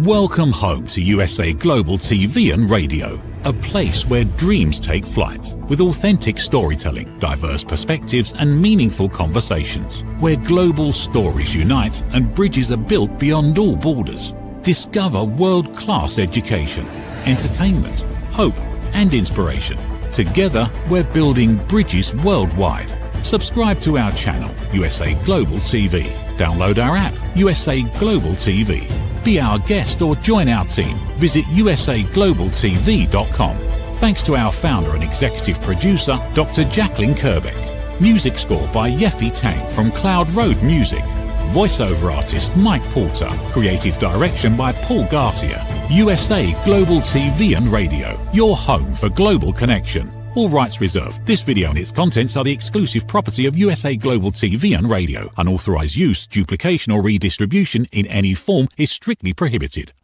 Welcome home to USA Global TV and Radio, a place where dreams take flight, with authentic storytelling, diverse perspectives and meaningful conversations, where global stories unite and bridges are built beyond all borders. Discover world-class education, entertainment, hope and inspiration. Together, we're building bridges worldwide. Subscribe to our channel, USA Global TV. Download our app, USA Global TV. Be our guest or join our team. Visit usaglobaltv.com. Thanks to our founder and executive producer, Dr. Jacalyn Kerbeck. Music score by Yeffy Tang from Cloud Road Music. Voiceover artist Mike Porter. Creative direction by Paul Garcia. USA Global TV and Radio. Your home for global connection. All rights reserved. This video and its contents are the exclusive property of USA Global TV and Radio. Unauthorized use, duplication or redistribution in any form is strictly prohibited.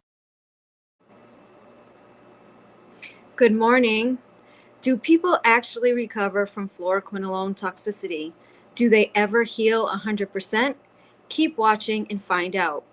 Good morning. Do people actually recover from fluoroquinolone toxicity? Do they ever heal 100%? Keep watching and find out.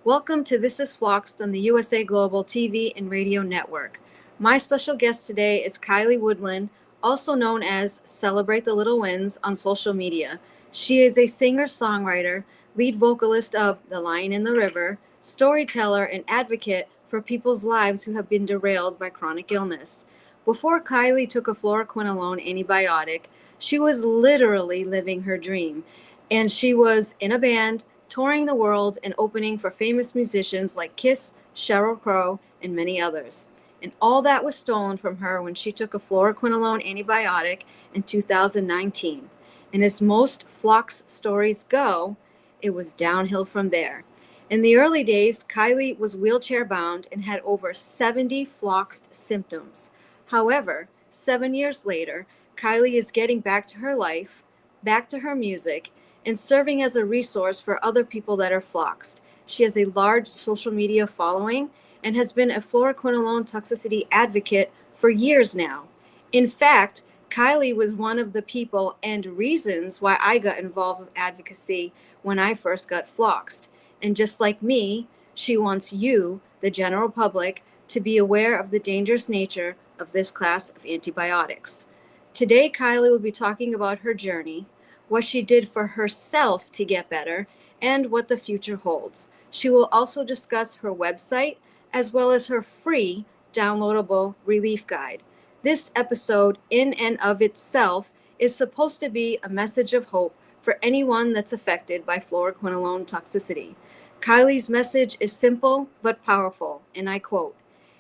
Welcome to This is Floxed on the USA Global TV and Radio Network. My special guest today is Kiley Woodland, also known as Celebrate the Little Wins on social media. She is a singer-songwriter, lead vocalist of The Lion in the River, storyteller, and advocate for people's lives who have been derailed by chronic illness. Before Kiley took a fluoroquinolone antibiotic, she was literally living her dream. And she was in a band, touring the world, and opening for famous musicians like Kiss, Sheryl Crow, and many others. And all that was stolen from her when she took a fluoroquinolone antibiotic in 2019. And as most Floxed stories go, it was downhill from there. In the early days, Kiley was wheelchair bound and had over 70 Floxed symptoms. However, 7 years later, Kiley is getting back to her life, back to her music, and serving as a resource for other people that are Floxed. She has a large social media following and has been a fluoroquinolone toxicity advocate for years now. In fact, Kiley was one of the people and reasons why I got involved with advocacy when I first got Floxed. And just like me, she wants you, the general public, to be aware of the dangerous nature of this class of antibiotics. Today, Kiley will be talking about her journey, what she did for herself to get better, and what the future holds. She will also discuss her website, as well as her free downloadable relief guide. This episode, in and of itself, is supposed to be a message of hope for anyone that's affected by fluoroquinolone toxicity. Kiley's message is simple but powerful, and I quote,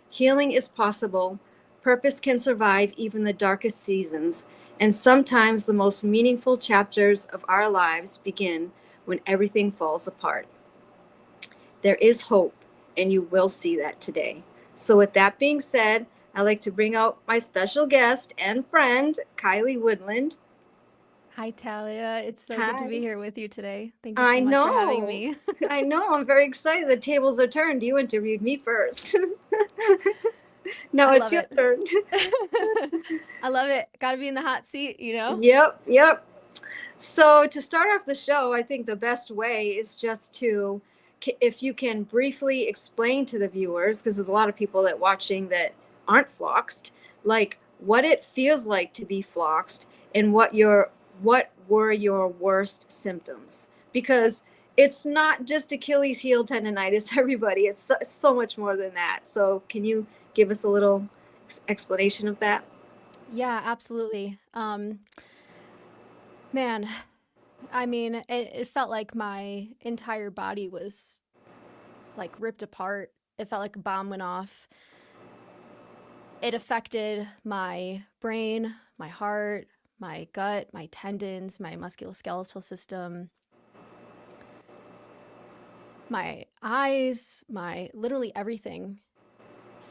"Healing is possible, purpose can survive even the darkest seasons, and sometimes the most meaningful chapters of our lives begin when everything falls apart. There is hope, and you will see that today." So with that being said, I'd like to bring out my special guest and friend, Kiley Woodland. Hi, Talia. It's so Hi. good to be here with you today. Thank you so much for having me. I know. I'm very excited. The tables are turned. You interviewed me first. No, it's your turn. I love it. Got to be in the hot seat, you know? Yep. So to start off the show, I think the best way is just to, if you can briefly explain to the viewers, because there's a lot of people that watching that aren't Floxed, like what it feels like to be Floxed and what were your worst symptoms, because it's not just Achilles heel tendonitis, everybody. It's so much more than that. So can you give us a little explanation of that? Yeah, absolutely. Man, I mean, it felt like my entire body was like ripped apart. It felt like a bomb went off. It affected my brain, my heart, my gut, my tendons, my musculoskeletal system, my eyes, literally everything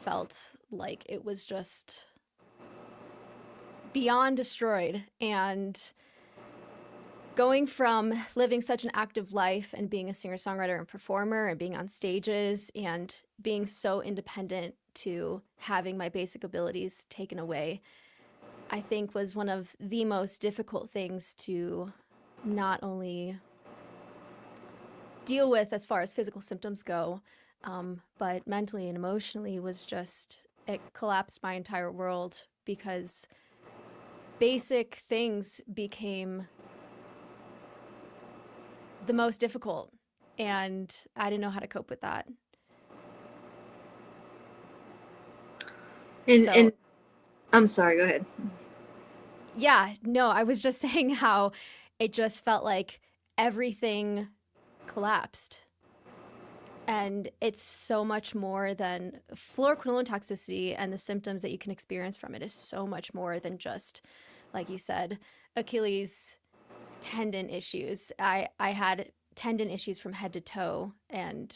felt like it was just beyond destroyed. And going from living such an active life and being a singer-songwriter and performer and being on stages and being so independent to having my basic abilities taken away, I think was one of the most difficult things to not only deal with as far as physical symptoms go, But mentally and emotionally was just, it collapsed my entire world because basic things became the most difficult. And I didn't know how to cope with that. And So, and I'm sorry, go ahead. yeah, no, I was just saying how it just felt like everything collapsed. And it's so much more than fluoroquinolone toxicity, and the symptoms that you can experience from it is so much more than just, like you said, Achilles tendon issues. I had tendon issues from head to toe, and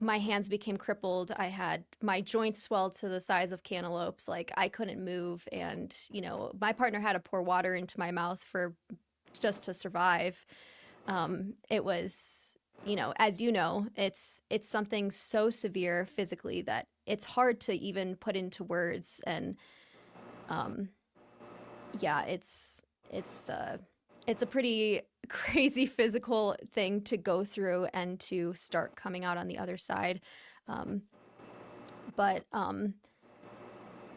my hands became crippled. I had my joints swelled to the size of cantaloupes. Like, I couldn't move. And, my partner had to pour water into my mouth for just to survive. It was, as you know, it's something so severe physically that it's hard to even put into words. And, yeah, it's a pretty crazy physical thing to go through and to start coming out on the other side. But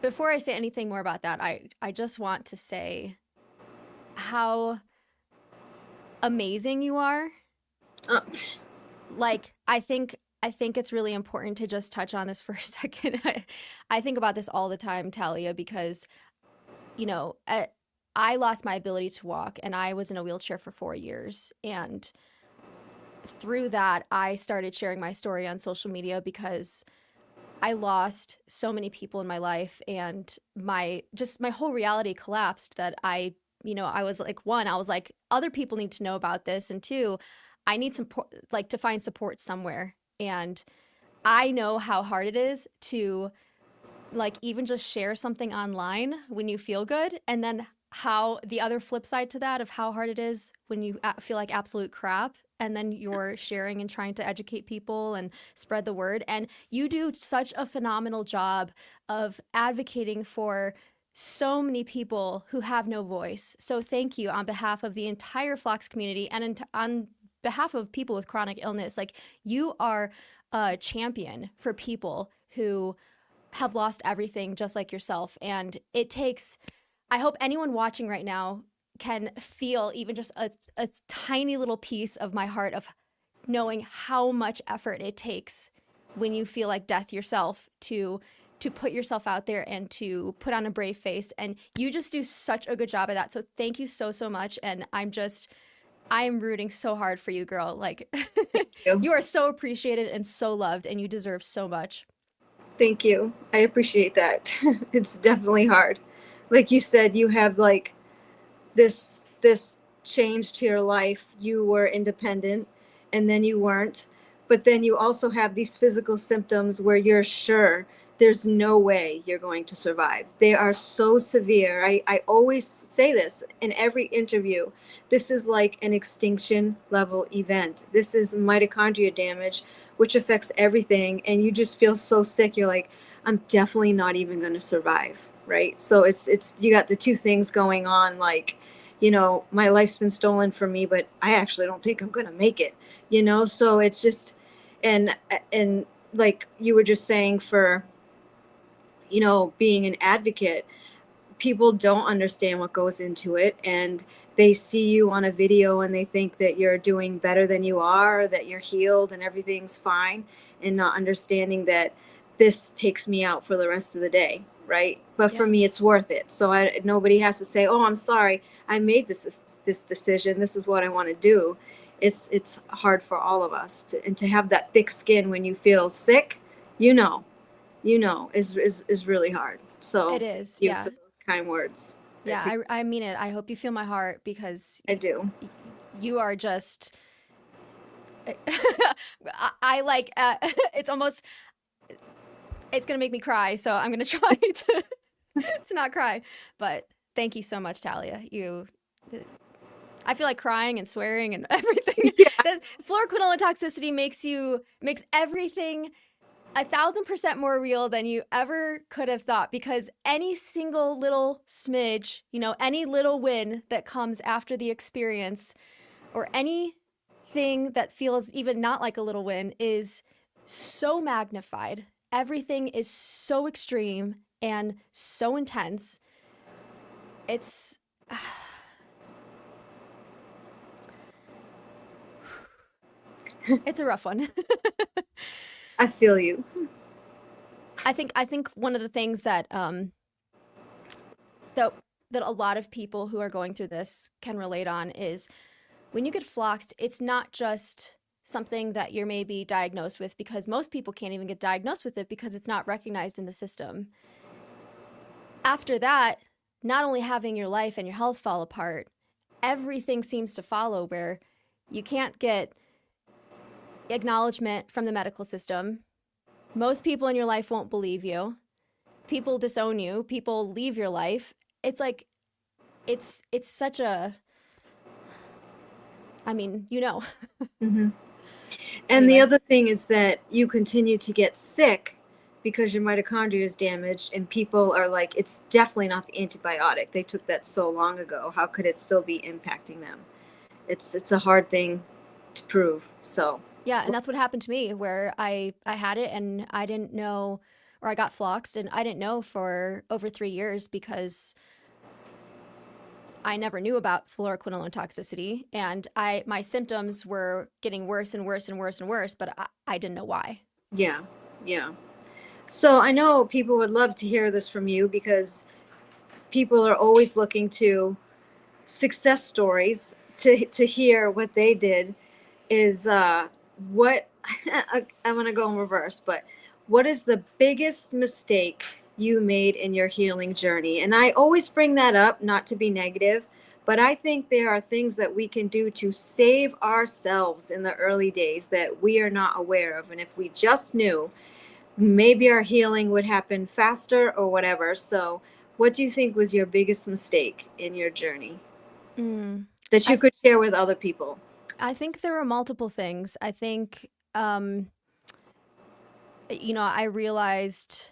before I say anything more about that, I just want to say how amazing you are. Like, I think it's really important to just touch on this for a second. I think about this all the time, Talia, because, I lost my ability to walk, and I was in a wheelchair for 4 years. And through that, I started sharing my story on social media because I lost so many people in my life, and my whole reality collapsed. That I was like, one, I was like, other people need to know about this, and two, I need support, like, to find support somewhere. And I know how hard it is to, like, even just share something online when you feel good, and then how the other flip side to that of how hard it is when you feel like absolute crap, and then you're sharing and trying to educate people and spread the word. And you do such a phenomenal job of advocating for so many people who have no voice. So thank you on behalf of the entire Floxed community, and on behalf of people with chronic illness. Like, you are a champion for people who have lost everything just like yourself. And it takes, I hope anyone watching right now can feel even just a tiny little piece of my heart of knowing how much effort it takes when you feel like death yourself to put yourself out there and to put on a brave face. And you just do such a good job of that. So thank you so, so much. And I am rooting so hard for you, girl. Like, you are so appreciated and so loved, and you deserve so much. Thank you. I appreciate that. It's definitely hard. Like you said, you have like this change to your life. You were independent, and then you weren't. But then you also have these physical symptoms where you're sure there's no way you're going to survive. They are so severe. I always say this in every interview. This is like an extinction level event. This is mitochondria damage, which affects everything. And you just feel so sick. You're like, I'm definitely not even going to survive. Right. So it's you got the two things going on. Like, my life's been stolen from me, but I actually don't think I'm going to make it, so it's just, and like you were just saying, for, being an advocate, people don't understand what goes into it, and they see you on a video and they think that you're doing better than you are, that you're healed and everything's fine, and not understanding that this takes me out for the rest of the day. Right. But for me, it's worth it. So nobody has to say, oh, I'm sorry, I made this decision. This is what I want to do. It's hard for all of us to have that thick skin when you feel sick, is really hard. So It is. thank you Yeah. for those kind words. Yeah. I mean it. I hope you feel my heart, because I do. You are just, I like, it's almost, it's going to make me cry. So I'm going to try to not cry, but thank you so much, Talia. I feel like crying and swearing and everything. Yeah. Fluoroquinolone toxicity makes everything 1,000% more real than you ever could have thought, because any single little smidge, any little win that comes after the experience, or anything that feels even not like a little win, is so magnified. Everything is so extreme and so intense. It's it's a rough one. I feel you. I think one of the things that that a lot of people who are going through this can relate on is when you get floxed, it's not just something that you're maybe diagnosed with, because most people can't even get diagnosed with it because it's not recognized in the system. After that, not only having your life and your health fall apart, everything seems to follow, where you can't get acknowledgement from the medical system. Most people in your life won't believe you. People disown you. People leave your life. It's like, it's such a, I mean, you know. Mm-hmm. And Anyway. the other thing is that you continue to get sick because your mitochondria is damaged, and people are like, it's definitely not the antibiotic. They took that so long ago. How could it still be impacting them? It's a hard thing to prove. So Yeah, and that's what happened to me, where I had it and I didn't know, or I got floxed and I didn't know for over 3 years because I never knew about fluoroquinolone toxicity, and my symptoms were getting worse and worse and worse and worse, but I didn't know why. yeah. So I know people would love to hear this from you, because people are always looking to success stories to hear what they did. Is what I'm going to go in reverse, but what is the biggest mistake you made in your healing journey? And I always bring that up, not to be negative, but I think there are things that we can do to save ourselves in the early days that we are not aware of. And if we just knew, maybe our healing would happen faster or whatever. So what do you think was your biggest mistake in your journey that you I could share with other people? I think there were multiple things. I think, I realized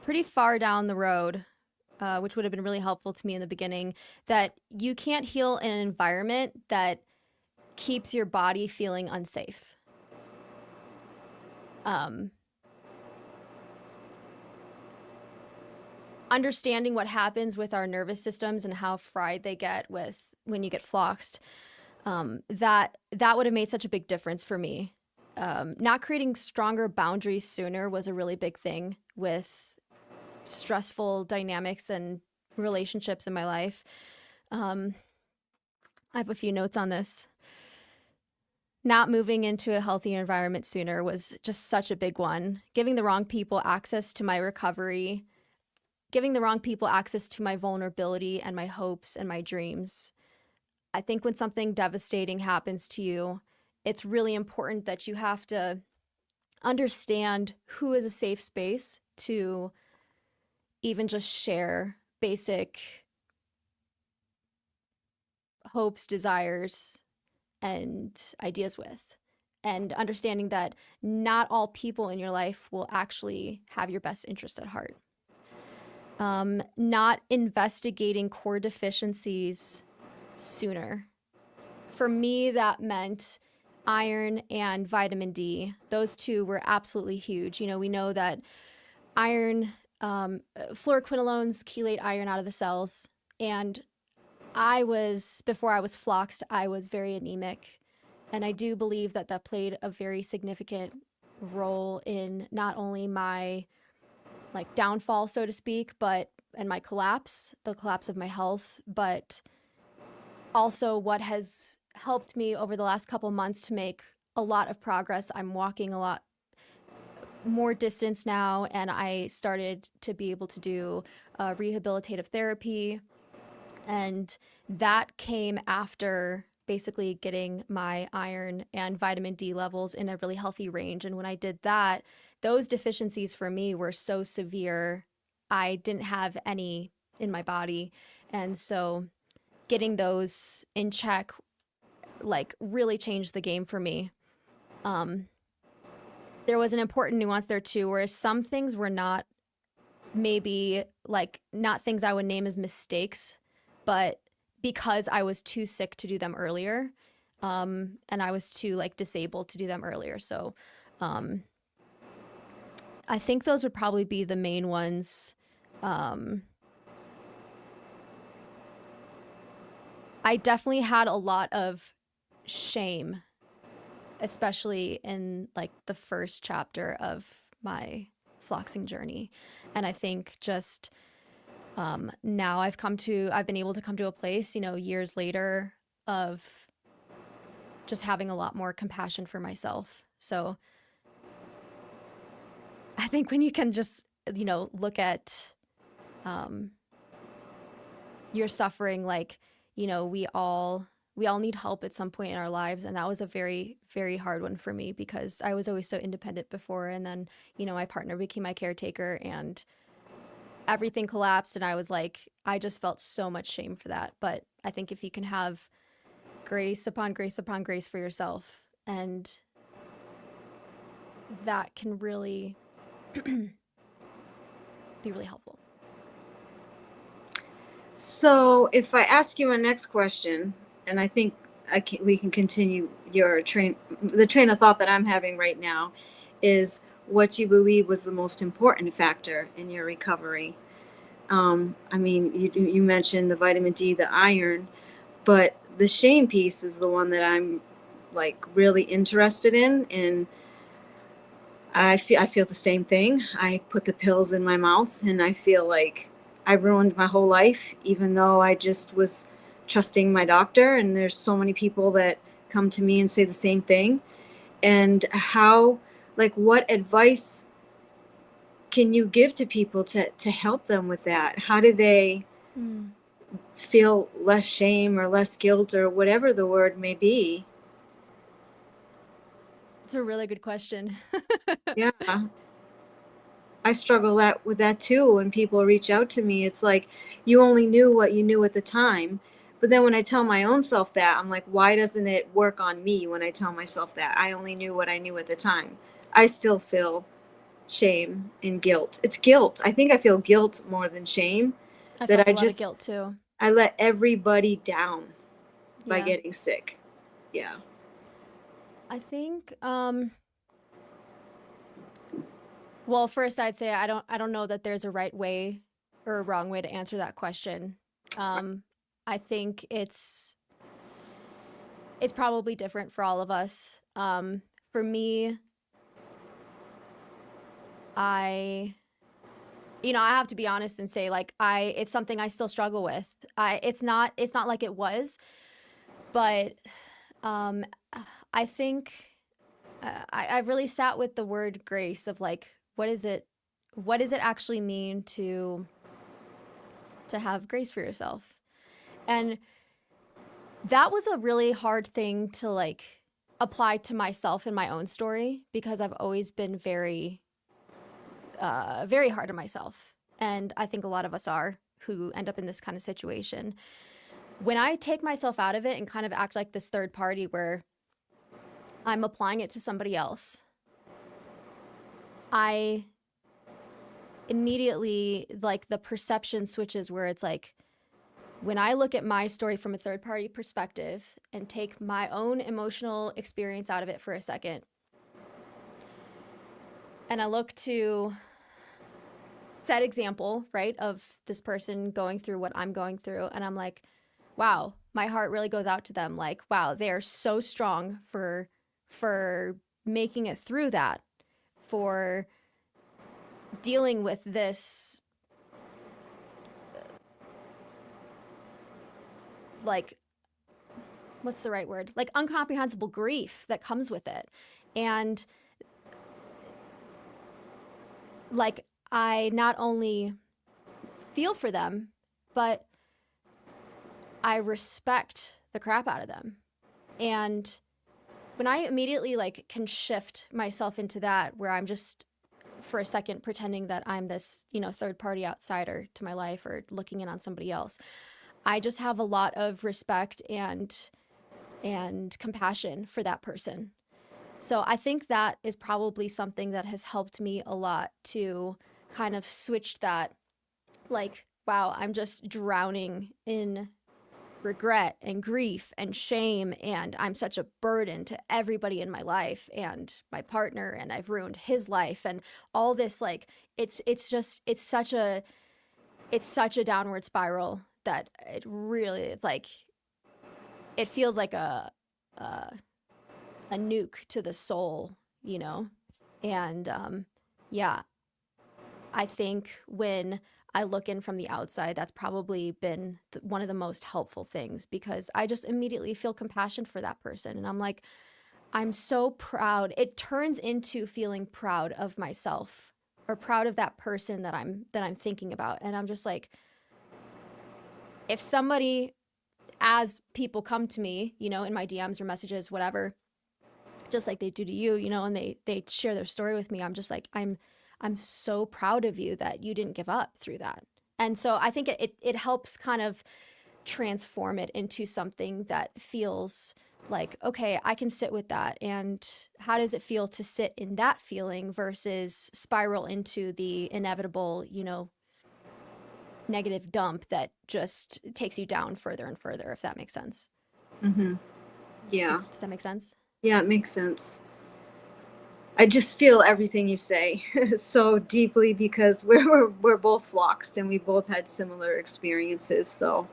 pretty far down the road, which would have been really helpful to me in the beginning, that you can't heal in an environment that keeps your body feeling unsafe. Understanding what happens with our nervous systems and how fried they get when you get floxed, that would have made such a big difference for me. Not creating stronger boundaries sooner was a really big thing with stressful dynamics and relationships in my life. I have a few notes on this. Not moving into a healthy environment sooner was just such a big one. Giving the wrong people access to my recovery, giving the wrong people access to my vulnerability and my hopes and my dreams. I think when something devastating happens to you, it's really important that you have to understand who is a safe space to even just share basic hopes, desires, and ideas with. And understanding that not all people in your life will actually have your best interest at heart. Not investigating core deficiencies sooner. For me, that meant iron and vitamin D. Those two were absolutely huge. We know that iron, fluoroquinolones chelate iron out of the cells. And before I was floxed, I was very anemic. And I do believe that played a very significant role in not only my downfall, so to speak, and my collapse, the collapse of my health, but also what has helped me over the last couple months to make a lot of progress. I'm walking a lot more distance now, and I started to be able to do rehabilitative therapy. And that came after basically getting my iron and vitamin D levels in a really healthy range. And when I did that, those deficiencies for me were so severe, I didn't have any in my body. And so getting those in check, really changed the game for me. There was an important nuance there too, where some things were not not things I would name as mistakes, but because I was too sick to do them earlier, And I was too like disabled to do them earlier. So I think those would probably be the main ones. I definitely had a lot of shame, especially in like the first chapter of my floxing journey. And I think just now I've been able to come to a place, you know, years later, of just having a lot more compassion for myself. So I think when you can just, you know, look at your suffering, like, you know, we all need help at some point in our lives. And that was a very, very hard one for me because I was always so independent before. And then, you know, my partner became my caretaker and everything collapsed. And I was like, I just felt so much shame for that. But I think if you can have grace upon grace upon grace for yourself, and that can really be really helpful. So if I ask you a next question, and I think we can continue the train of thought that I'm having right now is what you believe was the most important factor in your recovery. I mean, you mentioned the vitamin D, the iron, but the shame piece is the one that I'm like really interested in. And I feel the same thing. I put the pills in my mouth and I feel like I ruined my whole life, even though I just was trusting my doctor. And there's so many people that come to me and say the same thing. And what advice can you give to people to help them with that? How do they feel less shame or less guilt or whatever the word may be? It's a really good question. Yeah. I struggle with that too. When people reach out to me, it's like you only knew what you knew at the time. But then when I tell my own self that, I'm like, why doesn't it work on me when I tell myself that? I only knew what I knew at the time. I still feel shame and guilt. It's guilt. I think I feel guilt more than shame. I felt a lot of guilt too. I let everybody down by getting sick. Yeah. I think well, first I'd say I don't know that there's a right way or a wrong way to answer that question. I think it's probably different for all of us. For me, I have to be honest and say, like, it's something I still struggle with. It's not like it was, but I think I've really sat with the word grace of like, what does it actually mean to have grace for yourself? And that was a really hard thing to like apply to myself in my own story, because I've always been very, very hard on myself. And I think a lot of us are, who end up in this kind of situation. When I take myself out of it and kind of act like this third party where I'm applying it to somebody else, I immediately, like, the perception switches where it's like, when I look at my story from a third party perspective and take my own emotional experience out of it for a second, and I look to set example, right, of this person going through what I'm going through, and I'm like, wow, my heart really goes out to them. Like, wow, they're so strong for making it through that, for dealing with this, like, what's the right word? Like, incomprehensible grief that comes with it. And like, I not only feel for them, but I respect the crap out of them. And when I immediately like can shift myself into that, where I'm just for a second pretending that I'm this, third party outsider to my life or looking in on somebody else, I just have a lot of respect and compassion for that person. So I think that is probably something that has helped me a lot to kind of switch that, like, wow, I'm just drowning in regret and grief and shame, and I'm such a burden to everybody in my life and my partner, and I've ruined his life and all this, like it's such a downward spiral that it really, it's like it feels like a nuke to the soul, you know? And yeah, I think when I look in from the outside, that's probably been one of the most helpful things, because I just immediately feel compassion for that person. And I'm like, I'm so proud. It turns into feeling proud of myself, or proud of that person that I'm thinking about. And I'm just like, if somebody, as people come to me, you know, in my DMs or messages, whatever, just like they do to you, you know, and they share their story with me, I'm just like, I'm so proud of you that you didn't give up through that. And so I think it helps kind of transform it into something that feels like, okay, I can sit with that. And how does it feel to sit in that feeling versus spiral into the inevitable, you know, negative dump that just takes you down further and further, if that makes sense. Mm-hmm. Yeah. Does that make sense? Yeah, it makes sense. I just feel everything you say so deeply, because we're both Floxed and we both had similar experiences. So,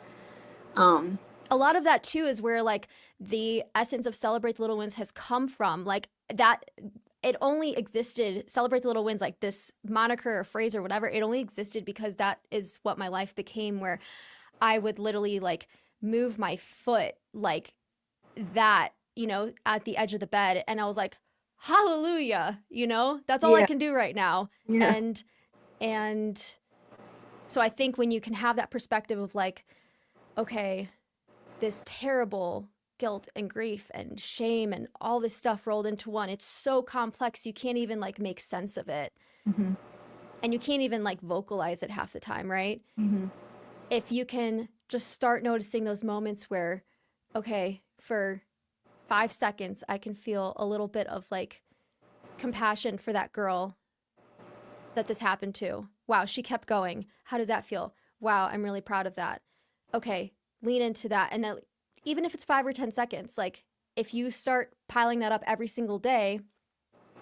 a lot of that too is where like the essence of Celebrate the Little Wins has come from. Like that, it only existed, Celebrate the Little Wins, like this moniker or phrase or whatever, it only existed because that is what my life became, where I would literally like move my foot like that, you know, at the edge of the bed. And I was like, hallelujah, you know, that's all I can do right now. Yeah. And so I think when you can have that perspective of like, okay, this terrible guilt and grief and shame and all this stuff rolled into one, it's so complex, you can't even like make sense of it. Mm-hmm. And you can't even like vocalize it half the time, right? Mm-hmm. If you can just start noticing those moments where, okay, for 5 seconds, I can feel a little bit of like compassion for that girl that this happened to. Wow, she kept going. How does that feel? Wow, I'm really proud of that. Okay, lean into that. And then even if it's 5 or 10 seconds, like if you start piling that up every single day,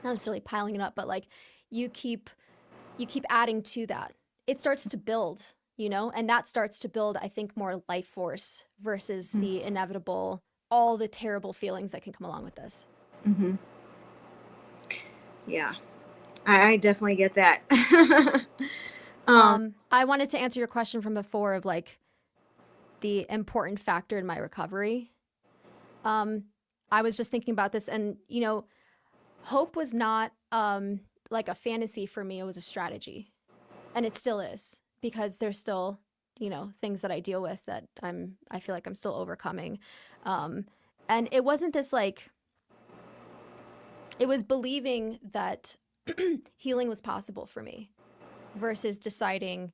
not necessarily piling it up, but like you keep adding to that, it starts to build, you know, and that starts to build, I think, more life force versus the inevitable, all the terrible feelings that can come along with this. Mm-hmm. Yeah, I definitely get that. I wanted to answer your question from before of like the important factor in my recovery. I was just thinking about this, and you know, hope was not like a fantasy for me. It was a strategy, and it still is, because there's still, you know, things that I deal with that I feel like I'm still overcoming. And it wasn't this like, it was believing that healing was possible for me versus deciding,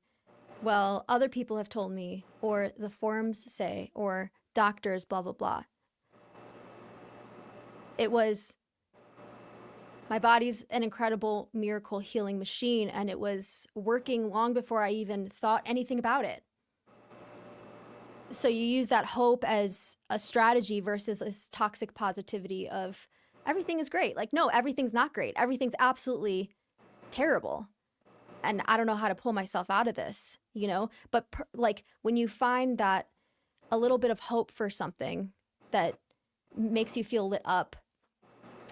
well, other people have told me, or the forums say, or doctors, blah, blah, blah. It was, my body's an incredible miracle healing machine, and it was working long before I even thought anything about it. So you use that hope as a strategy versus this toxic positivity of everything is great. Like, no, everything's not great. Everything's absolutely terrible. And I don't know how to pull myself out of this, you know? But like when you find that a little bit of hope for something that makes you feel lit up,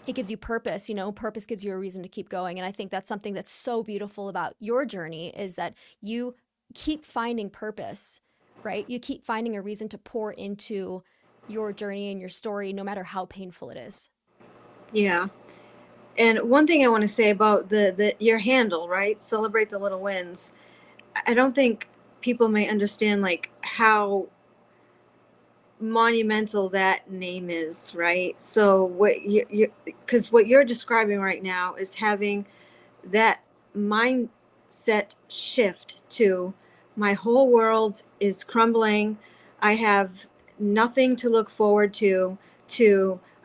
it gives you purpose, you know, purpose gives you a reason to keep going. And I think that's something that's so beautiful about your journey, is that you keep finding purpose, right? You keep finding a reason to pour into your journey and your story, no matter how painful it is. Yeah. And one thing I want to say about your handle, right? Celebrate the Little Wins. I don't think people may understand like how monumental that name is, right? So what because what you're describing right now is having that mindset shift to, my whole world is crumbling, I have nothing to look forward to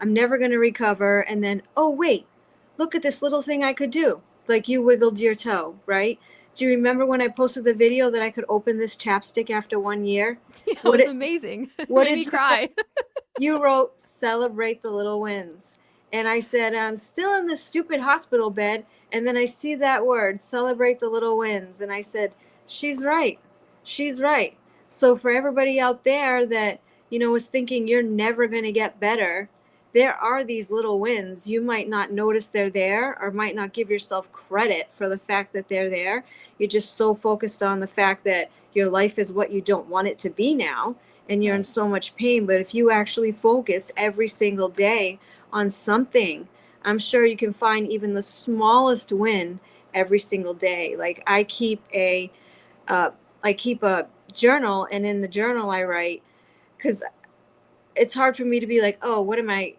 I'm never going to recover, and then, oh wait, look at this little thing I could do, like you wiggled your toe, right? Do you remember when I posted the video that I could open this chapstick after 1 year? Yeah, it was amazing. It what made did me you cry. You wrote, celebrate the little wins. And I said, I'm still in this stupid hospital bed. And then I see that word, celebrate the little wins. And I said, she's right. She's right. So for everybody out there that, was thinking you're never going to get better, there are these little wins. You might not notice they're there, or might not give yourself credit for the fact that they're there. You're just so focused on the fact that your life is what you don't want it to be now, and you're in so much pain. But if you actually focus every single day on something, I'm sure you can find even the smallest win every single day. Like I keep a journal, and in the journal I write, because it's hard for me to be like, oh, what am I,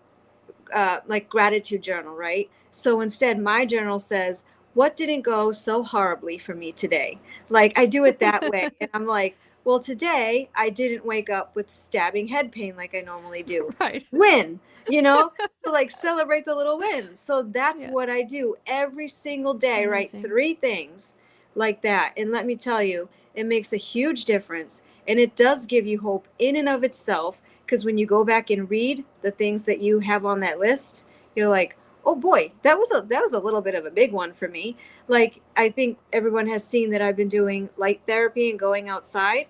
like gratitude journal, right? So instead, my journal says, what didn't go so horribly for me today? Like I do it that way. And I'm like, well, today I didn't wake up with stabbing head pain like I normally do. Right. Win, so like celebrate the little wins. So that's Yeah. what I do every single day, right? Amazing. 3 things like that. And let me tell you, it makes a huge difference. And it does give you hope in and of itself. Because when you go back and read the things that you have on that list, you're like, oh boy, that was a little bit of a big one for me. Like, I think everyone has seen that I've been doing light therapy and going outside.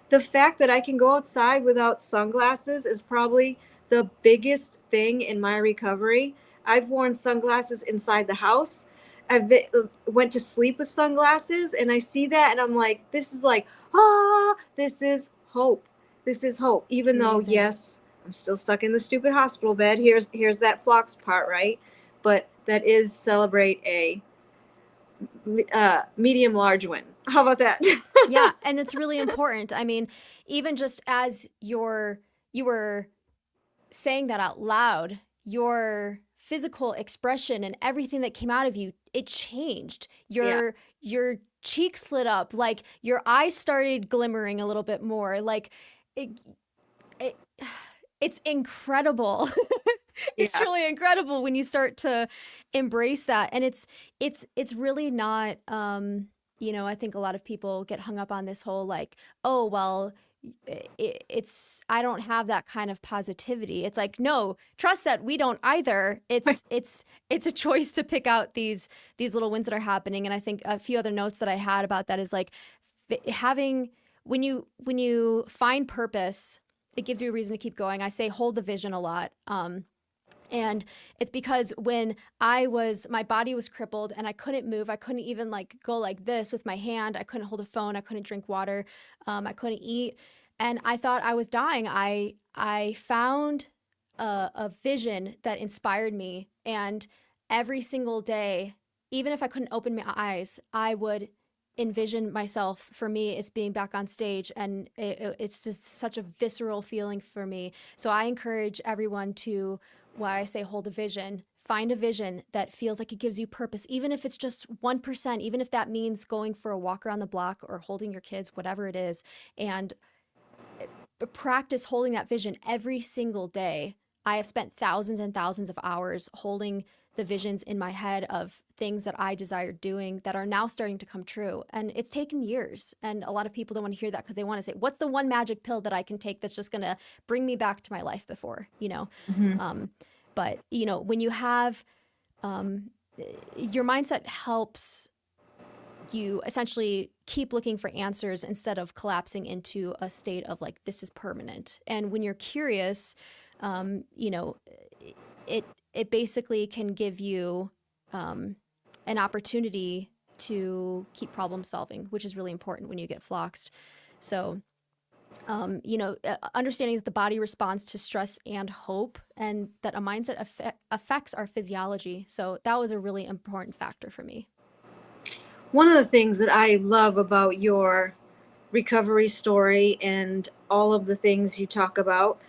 The fact that I can go outside without sunglasses is probably the biggest thing in my recovery. I've worn sunglasses inside the house. Went to sleep with sunglasses, and I see that and I'm like, this is like, this is hope. This is hope. Even though, yes, I'm still stuck in the stupid hospital bed. Here's that Floxed part, right? But that is celebrate a medium large win. How about that? Yeah, and it's really important. I mean, even just as you were saying that out loud, your physical expression and everything that came out of you, it changed. Your cheeks lit up, like your eyes started glimmering a little bit more. Like it's incredible. It's truly incredible when you start to embrace that. And it's really not, I think a lot of people get hung up on this whole like, oh, well, I don't have that kind of positivity. It's like, no, trust that we don't either. It's a choice to pick out these little wins that are happening. And I think a few other notes that I had about that is like when you find purpose, it gives you a reason to keep going. I say hold the vision a lot. And it's because when my body was crippled and I couldn't move, I couldn't even like go like this with my hand. I couldn't hold a phone. I couldn't drink water. I couldn't eat. And I thought I was dying. I found a vision that inspired me. And every single day, even if I couldn't open my eyes, I would envision myself, for me, as being back on stage. And it's just such a visceral feeling for me. So I encourage everyone to, what I say, hold a vision. Find a vision that feels like it gives you purpose, even if it's just 1%, even if that means going for a walk around the block or holding your kids, whatever it is, and practice holding that vision every single day. I have spent thousands and thousands of hours holding the visions in my head of things that I desired doing that are now starting to come true. And it's taken years. And a lot of people don't want to hear that because they want to say, what's the one magic pill that I can take that's just going to bring me back to my life before, But, when you have your mindset helps you essentially keep looking for answers instead of collapsing into a state of like, this is permanent. And when you're curious, it basically can give you an opportunity to keep problem solving, which is really important when you get floxed. So, understanding that the body responds to stress and hope, and that a mindset affects our physiology. So that was a really important factor for me. One of the things that I love about your recovery story and all of the things you talk about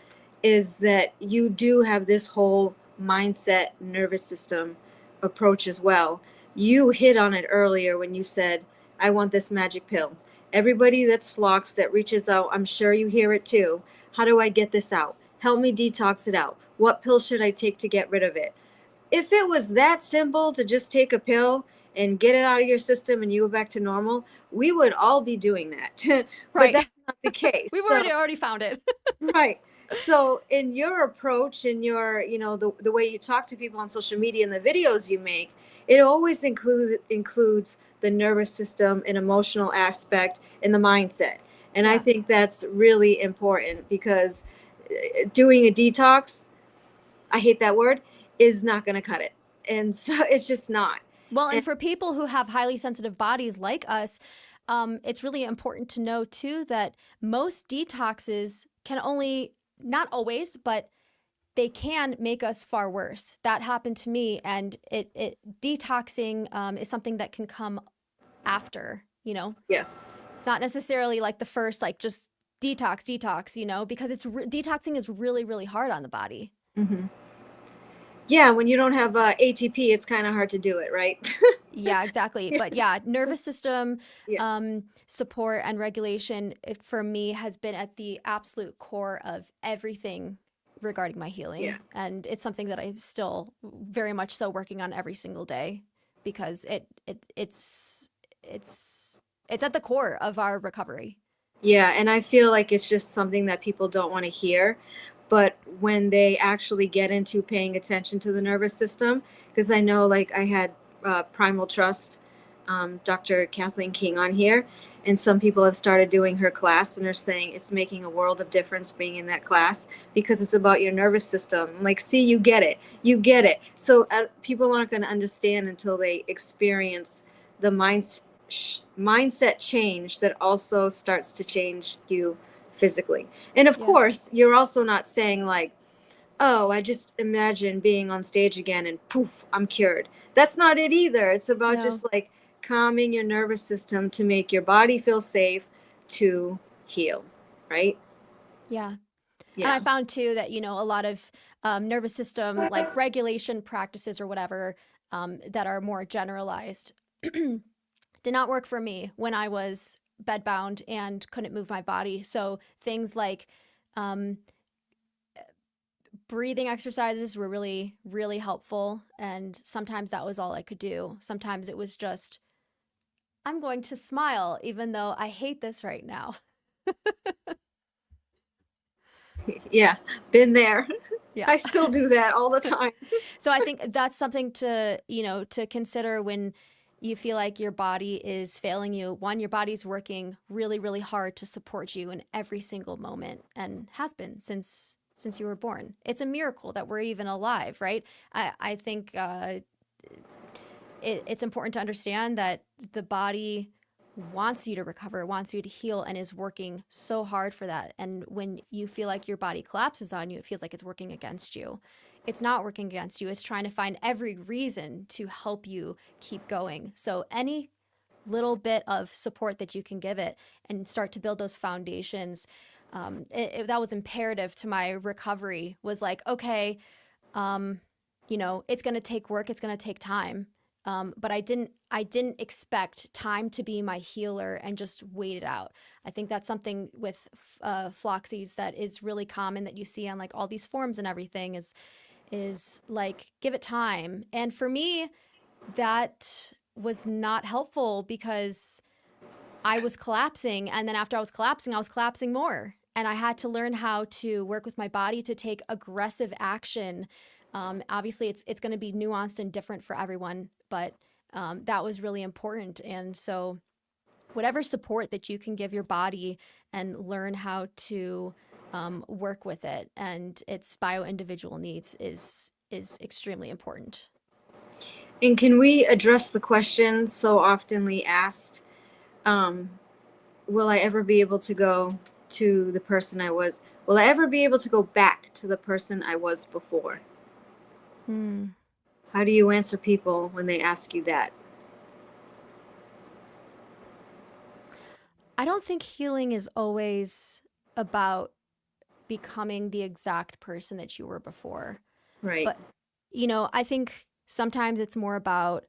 is that you do have this whole mindset, nervous system approach as well. You hit on it earlier when you said, I want this magic pill. Everybody that's floxed that reaches out, I'm sure you hear it too. How do I get this out? Help me detox it out. What pill should I take to get rid of it? If it was that simple to just take a pill and get it out of your system and you go back to normal, we would all be doing that. But Right. that's not the case. We've So- already found it. right. So in your approach and your, the way you talk to people on social media and the videos you make, it always includes the nervous system and emotional aspect and the mindset. And I Yeah. think that's really important, because doing a detox, I hate that word, is not going to cut it. And so it's just not. Well, and for people who have highly sensitive bodies like us, it's really important to know too that most detoxes can only, not always, but they can make us far worse. That happened to me, and detoxing is something that can come after, Yeah. It's not necessarily like the first, like just detox, because detoxing is really, really hard on the body. Mm-hmm. Yeah, when you don't have ATP, it's kind of hard to do it, right? Yeah, exactly. But yeah, nervous system Yeah. support and regulation, for me, has been at the absolute core of everything regarding my healing. Yeah. And it's something that I'm still very much so working on every single day, because it's at the core of our recovery. Yeah, and I feel like it's just something that people don't want to hear. But when they actually get into paying attention to the nervous system, because I know, like, I had Primal Trust, Dr. Kathleen King on here, and some people have started doing her class and are saying it's making a world of difference being in that class, because it's about your nervous system. I'm like, see, you get it. You get it. So people aren't going to understand until they experience the mindset change that also starts to change you physically. And of course, you're also not saying like, oh, I just imagine being on stage again and poof, I'm cured. That's not it either. It's about just like calming your nervous system to make your body feel safe to heal, right? Yeah. And I found too that, a lot of nervous system, like regulation practices or whatever, that are more generalized did not work for me when I was bedbound and couldn't move my body. So things like breathing exercises were really, really helpful. And sometimes that was all I could do. Sometimes it was just, I'm going to smile, even though I hate this right now. Yeah, been there. Yeah. I still do that all the time. So I think that's something to, to consider when you feel like your body is failing you. One, your body's working really, really hard to support you in every single moment, and has been since you were born. It's a miracle that we're even alive, right? I think it's important to understand that the body wants you to recover, wants you to heal, and is working so hard for that. And when you feel like your body collapses on you, it feels like it's working against you. It's not working against you. It's trying to find every reason to help you keep going. So any little bit of support that you can give it and start to build those foundations, that was imperative to my recovery. Was like, okay, it's going to take work. It's going to take time. But I didn't expect time to be my healer and just wait it out. I think that's something with Floxies that is really common that you see on like all these forums and everything is like, give it time. And for me, that was not helpful, because I was collapsing. And then after I was collapsing more. And I had to learn how to work with my body to take aggressive action. Obviously, it's going to be nuanced and different for everyone, but that was really important. And so whatever support that you can give your body and learn how to work with it and its bio-individual needs is extremely important. And can we address the question so oftenly asked, will I ever be able to go to the person I was? Will I ever be able to go back to the person I was before? How do you answer people when they ask you that? I don't think healing is always about becoming the exact person that you were before. Right. But, I think sometimes it's more about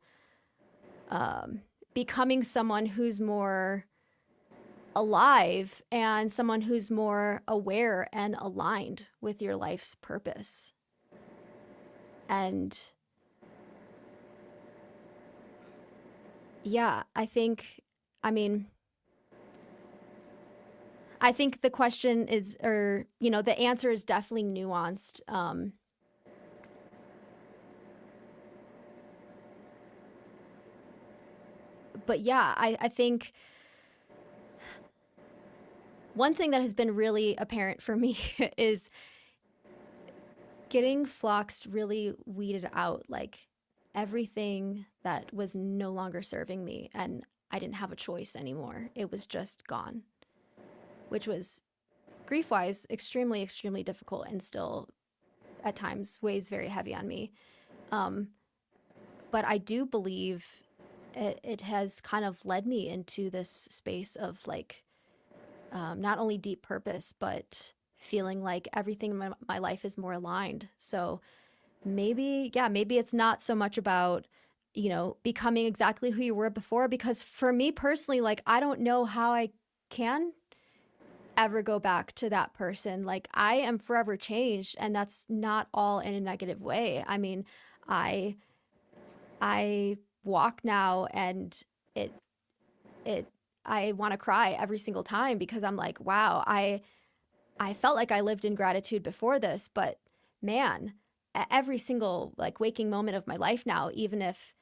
becoming someone who's more alive and someone who's more aware and aligned with your life's purpose. And Yeah, I mean, I think the question is, or, the answer is definitely nuanced. But yeah, I think one thing that has been really apparent for me is getting Floxed really weeded out, like everything that was no longer serving me, and I didn't have a choice anymore. It was just gone, which was grief wise extremely, extremely difficult and still at times weighs very heavy on me. Um, but I do believe it has kind of led me into this space of like not only deep purpose, but feeling like everything in my life is more aligned. So maybe, yeah, maybe it's not so much about, becoming exactly who you were before, because for me personally, like, I don't know how I can ever go back to that person. Like, I am forever changed, and that's not all in a negative way. I mean, I I walk now, and it it I want to cry every single time because I'm like, wow, I felt like I lived in gratitude before this, but man, every single like waking moment of my life now, even if,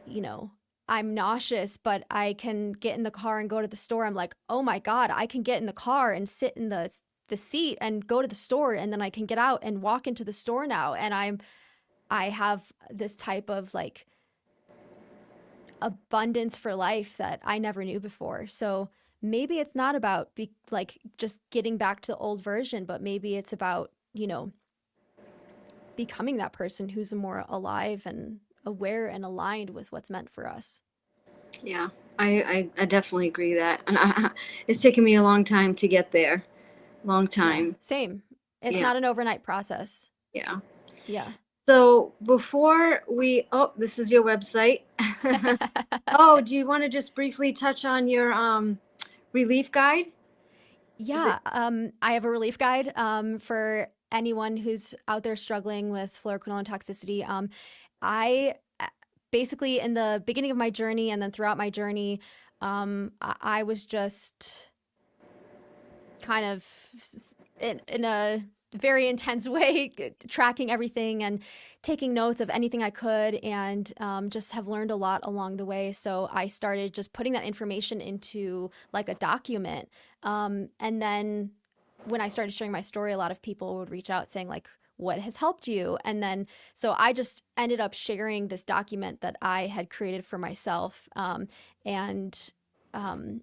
you know, I'm nauseous, but I can get in the car and go to the store. I'm like, oh my God, I can get in the car and sit in the seat and go to the store, and then I can get out and walk into the store now. And I have this type of like abundance for life that I never knew before. So maybe it's not about like just getting back to the old version, but maybe it's about, becoming that person who's more alive and aware and aligned with what's meant for us. Yeah, I definitely agree that. And it's taken me a long time to get there. Long Yeah, time. same. It's Yeah, not an overnight process. yeah. Yeah. So before oh, this is your website. Oh, do you want to just briefly touch on your relief guide? Yeah, I have a relief guide for anyone who's out there struggling with fluoroquinolone toxicity. I basically, in the beginning of my journey and then throughout my journey, I was just kind of in a very intense way tracking everything and taking notes of anything I could, and just have learned a lot along the way. So I started just putting that information into like a document, and then when I started sharing my story, a lot of people would reach out saying like, what has helped you? And then so I just ended up sharing this document that I had created for myself, and um,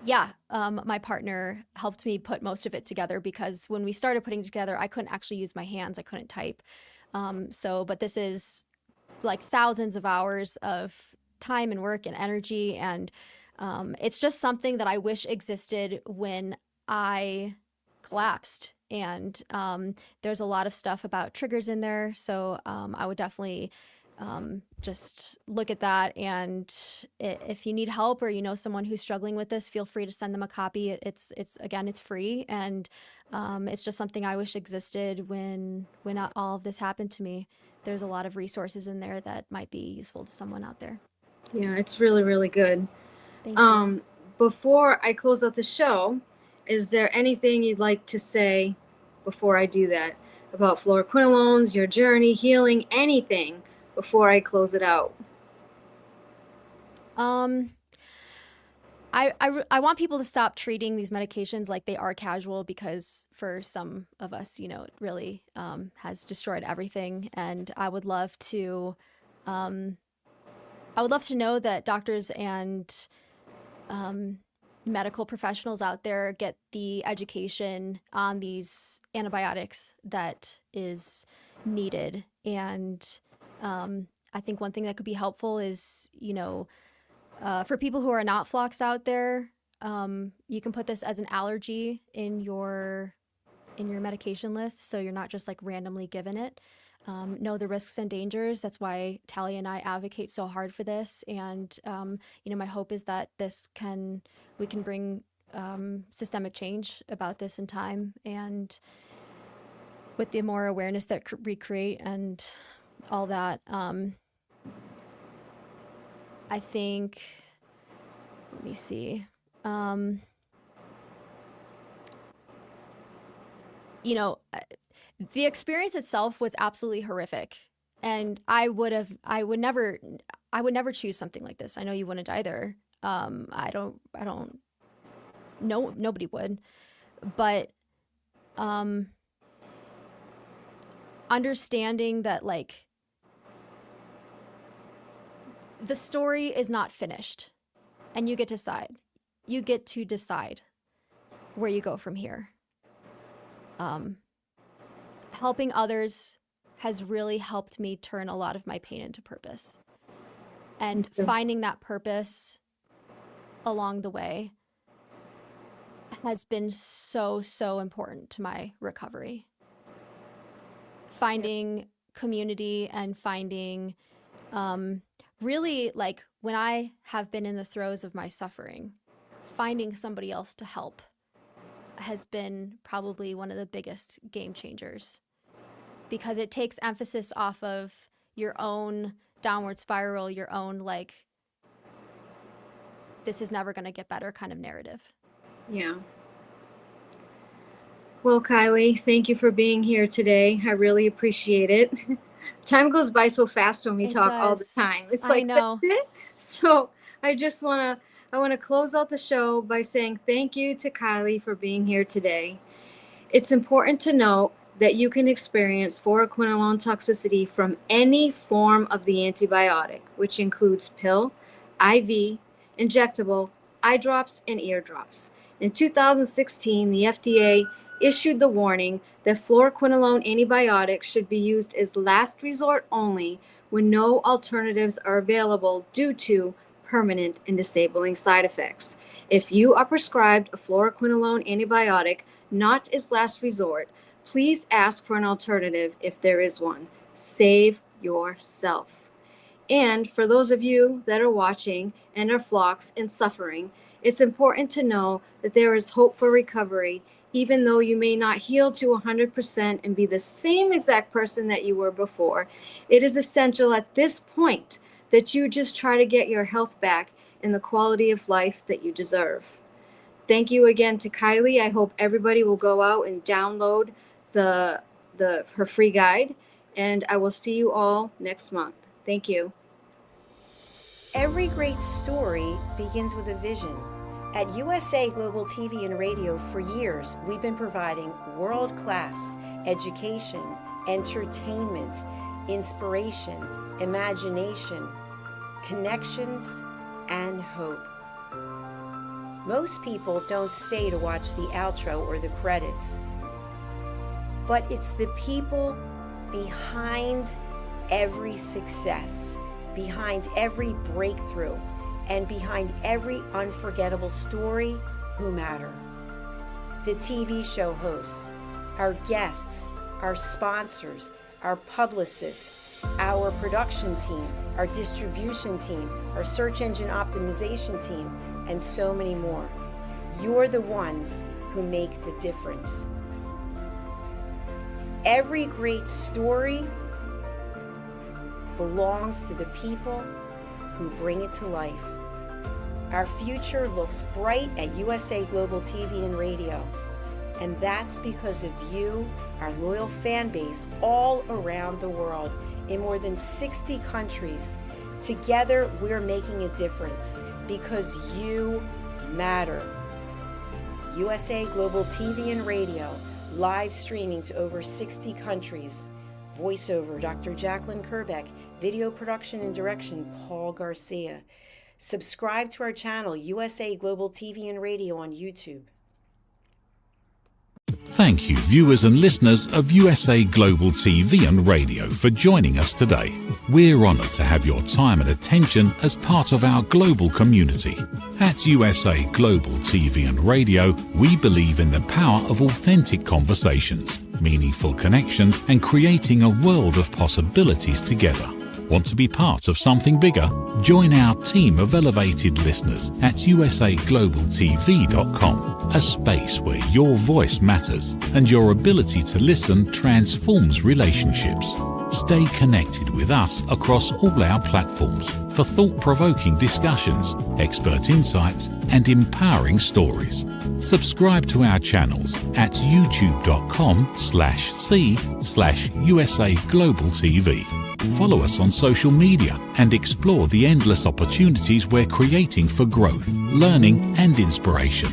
yeah, my partner helped me put most of it together because when we started putting it together, I couldn't actually use my hands. I couldn't type. But this is like thousands of hours of time and work and energy. And it's just something that I wish existed when I collapsed. And there's a lot of stuff about triggers in there. So I would definitely just look at that. And if you need help or you know someone who's struggling with this, feel free to send them a copy. It's again, it's free, and it's just something I wish existed when all of this happened to me. There's a lot of resources in there that might be useful to someone out there. Yeah, it's really, really good. Thank you. Um, Before I close out the show, is there anything you'd like to say before I do that about fluoroquinolones, your journey, healing, anything before I close it out? Um, I want people to stop treating these medications like they are casual, because for some of us, it really has destroyed everything. And um, I would love to know that doctors and um, medical professionals out there get the education on these antibiotics that is needed. And I think one thing that could be helpful is, for people who are not flocks out there, you can put this as an allergy in your medication list, so you're not just like randomly given it. Know the risks and dangers. That's why Talia and I advocate so hard for this. And my hope is that we can bring systemic change about this in time, and with the more awareness that we create and all that. I think, let me see. You know, the experience itself was absolutely horrific. And I would never choose something like this. I know you wouldn't either. I don't know, nobody would. But understanding that, like, the story is not finished, and you get to decide where you go from here. Helping others has really helped me turn a lot of my pain into purpose. And finding that purpose along the way has been so, so important to my recovery. Finding community and finding, really, like, when I have been in the throes of my suffering, finding somebody else to help has been probably one of the biggest game changers, because it takes emphasis off of your own downward spiral, your own, like, this is never going to get better kind of narrative. Yeah. Well, Kiley, thank you for being here today. I really appreciate it. Time goes by so fast when we talk all the time. It's like, that's it. So I just want to close out the show by saying thank you to Kiley for being here today. It's important to note that you can experience fluoroquinolone toxicity from any form of the antibiotic, which includes pill, IV, injectable, eye drops, and ear drops. In 2016, the FDA issued the warning that fluoroquinolone antibiotics should be used as last resort only when no alternatives are available due to permanent and disabling side effects. If you are prescribed a fluoroquinolone antibiotic not as last resort, please ask for an alternative if there is one. Save yourself. And for those of you that are watching and are floxed and suffering, it's important to know that there is hope for recovery, even though you may not heal to 100% and be the same exact person that you were before. It is essential at this point that you just try to get your health back and the quality of life that you deserve. Thank you again to Kiley. I hope everybody will go out and download her free guide, and I will see you all next month. Thank you. Every great story begins with a vision. At USA Global TV and Radio, for years, we've been providing world-class education, entertainment, inspiration, imagination, connections, and hope. Most people don't stay to watch the outro or the credits, but it's the people behind every success, behind every breakthrough, and behind every unforgettable story who matter. The TV show hosts, our guests, our sponsors, our publicists, our production team, our distribution team, our search engine optimization team, and so many more. You're the ones who make the difference. Every great story belongs to the people who bring it to life. Our future looks bright at USA Global TV and Radio, and that's because of you, our loyal fan base all around the world in more than 60 countries. Together, we're making a difference because you matter. USA Global TV and Radio, live streaming to over 60 countries. Voiceover, Dr. Jacalyn Kerbeck. Video production and direction, Paul Garcia. Subscribe to our channel, USA Global TV and Radio on YouTube. Thank you, viewers and listeners of USA Global TV and Radio, for joining us today. We're honoured to have your time and attention as part of our global community. At USA Global TV and Radio, we believe in the power of authentic conversations, meaningful connections, and creating a world of possibilities together. Want to be part of something bigger? Join our team of elevated listeners at usaglobaltv.com, a space where your voice matters and your ability to listen transforms relationships. Stay connected with us across all our platforms. For for thought-provoking discussions, expert insights, and empowering stories. Subscribe to our channels at youtube.com/c/USA Global TV. Follow us on social media and explore the endless opportunities we're creating for growth, learning, and inspiration.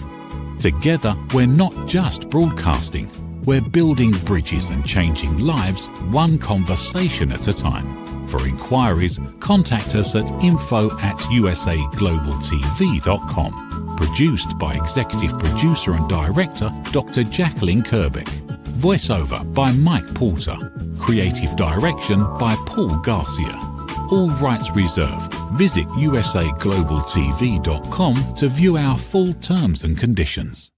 Together, we're not just broadcasting, we're building bridges and changing lives one conversation at a time. For inquiries, contact us at info@usaglobaltv.com. Produced by Executive Producer and Director Dr. Jacalyn Kerbeck. Voiceover by Mike Porter. Creative Direction by Paul Garcia. All rights reserved. Visit usaglobaltv.com to view our full terms and conditions.